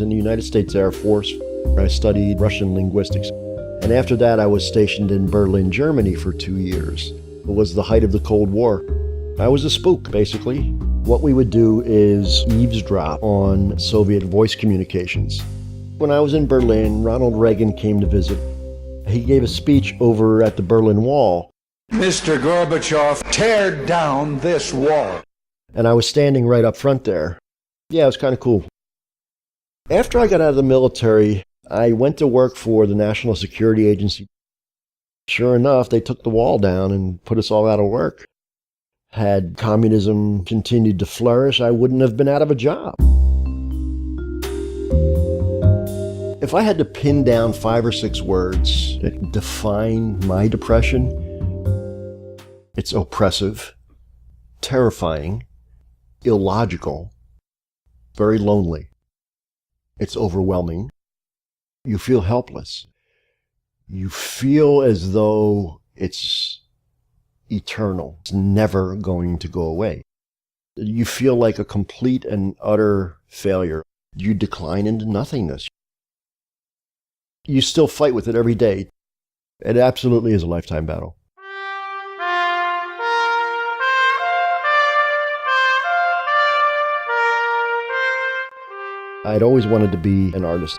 in the United States Air Force. I studied Russian linguistics. And after that, I was stationed in Berlin, Germany for 2 years. It was the height of the Cold War. I was a spook, basically. What we would do is eavesdrop on Soviet voice communications. When I was in Berlin, Ronald Reagan came to visit. He gave a speech over at the Berlin Wall. Mr. Gorbachev, tear down this wall. And I was standing right up front there. Yeah, it was kind of cool. After I got out of the military, I went to work for the National Security Agency. Sure enough, they took the wall down and put us all out of work. Had communism continued to flourish, I wouldn't have been out of a job. If I had to pin down 5 or 6 words that define my depression, it's oppressive, terrifying, illogical, very lonely. It's overwhelming. You feel helpless. You feel as though it's eternal. It's never going to go away. You feel like a complete and utter failure. You decline into nothingness. You still fight with it every day. It absolutely is a lifetime battle. I'd always wanted to be an artist.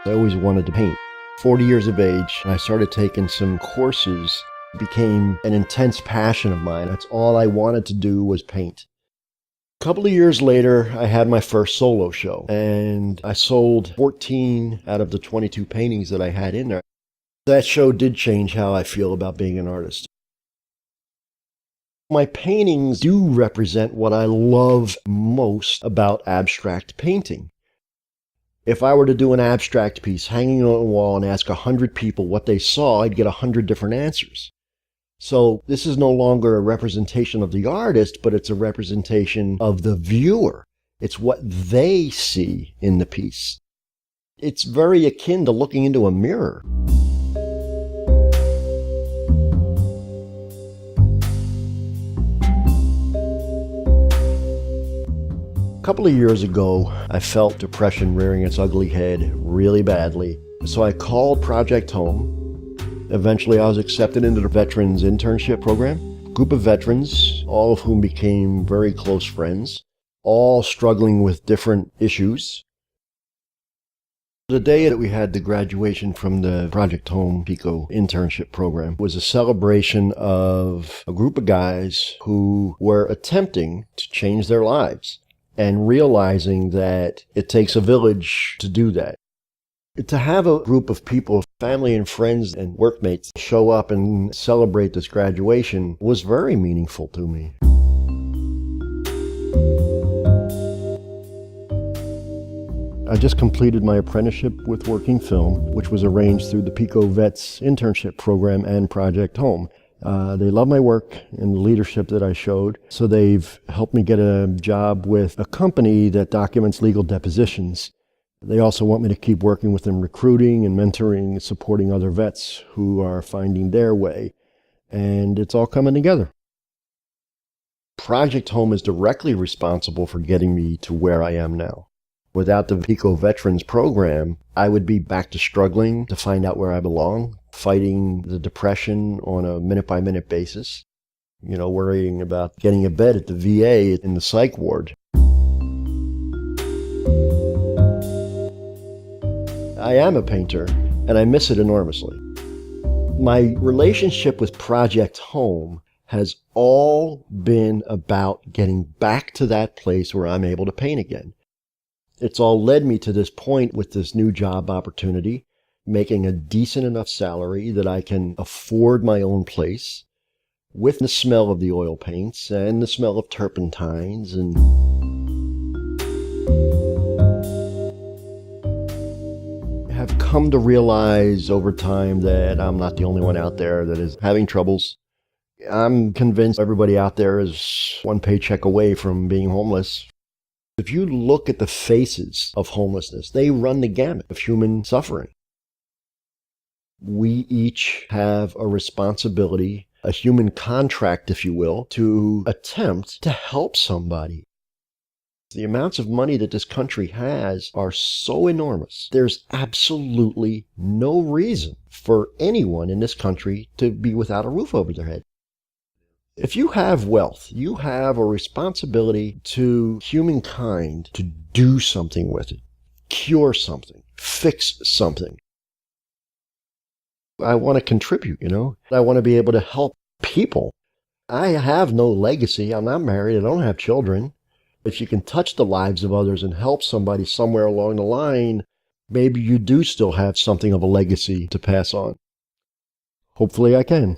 I always wanted to paint. 40 years of age, I started taking some courses. It became an intense passion of mine. That's all I wanted to do was paint. A couple of years later, I had my first solo show, and I sold 14 out of the 22 paintings that I had in there. That show did change how I feel about being an artist. My paintings do represent what I love most about abstract painting. If I were to do an abstract piece hanging on a wall and ask 100 people what they saw, I'd get 100 different answers. So this is no longer a representation of the artist, but it's a representation of the viewer. It's what they see in the piece. It's very akin to looking into a mirror. A couple of years ago, I felt depression rearing its ugly head really badly. So I called Project Home. Eventually, I was accepted into the Veterans Internship Program. A group of veterans, all of whom became very close friends, all struggling with different issues. The day that we had the graduation from the Project Home PICO internship program was a celebration of a group of guys who were attempting to change their lives and realizing that it takes a village to do that. To have a group of people, family and friends and workmates, show up and celebrate this graduation was very meaningful to me. I just completed my apprenticeship with working film, which was arranged through the PICO Vets internship program and Project Home. They love my work and the leadership that I showed, so they've helped me get a job with a company that documents legal depositions. They also want me to keep working with them, recruiting and mentoring, supporting other vets who are finding their way. And it's all coming together. Project Home is directly responsible for getting me to where I am now. Without the PICO Veterans Program, I would be back to struggling to find out where I belong, fighting the depression on a minute-by-minute basis, worrying about getting a bed at the VA in the psych ward. I am a painter, and I miss it enormously. My relationship with Project Home has all been about getting back to that place where I'm able to paint again. It's all led me to this point with this new job opportunity, making a decent enough salary that I can afford my own place, with the smell of the oil paints and the smell of turpentines and have come to realize over time that I'm not the only one out there that is having troubles. I'm convinced everybody out there is one paycheck away from being homeless. If you look at the faces of homelessness, they run the gamut of human suffering. We each have a responsibility, a human contract, if you will, to attempt to help somebody. The amounts of money that this country has are so enormous. There's absolutely no reason for anyone in this country to be without a roof over their head. If you have wealth, you have a responsibility to humankind to do something with it, cure something, fix something. I want to contribute, I want to be able to help people. I have no legacy. I'm not married. I don't have children. If you can touch the lives of others and help somebody somewhere along the line, maybe you do still have something of a legacy to pass on. Hopefully I can.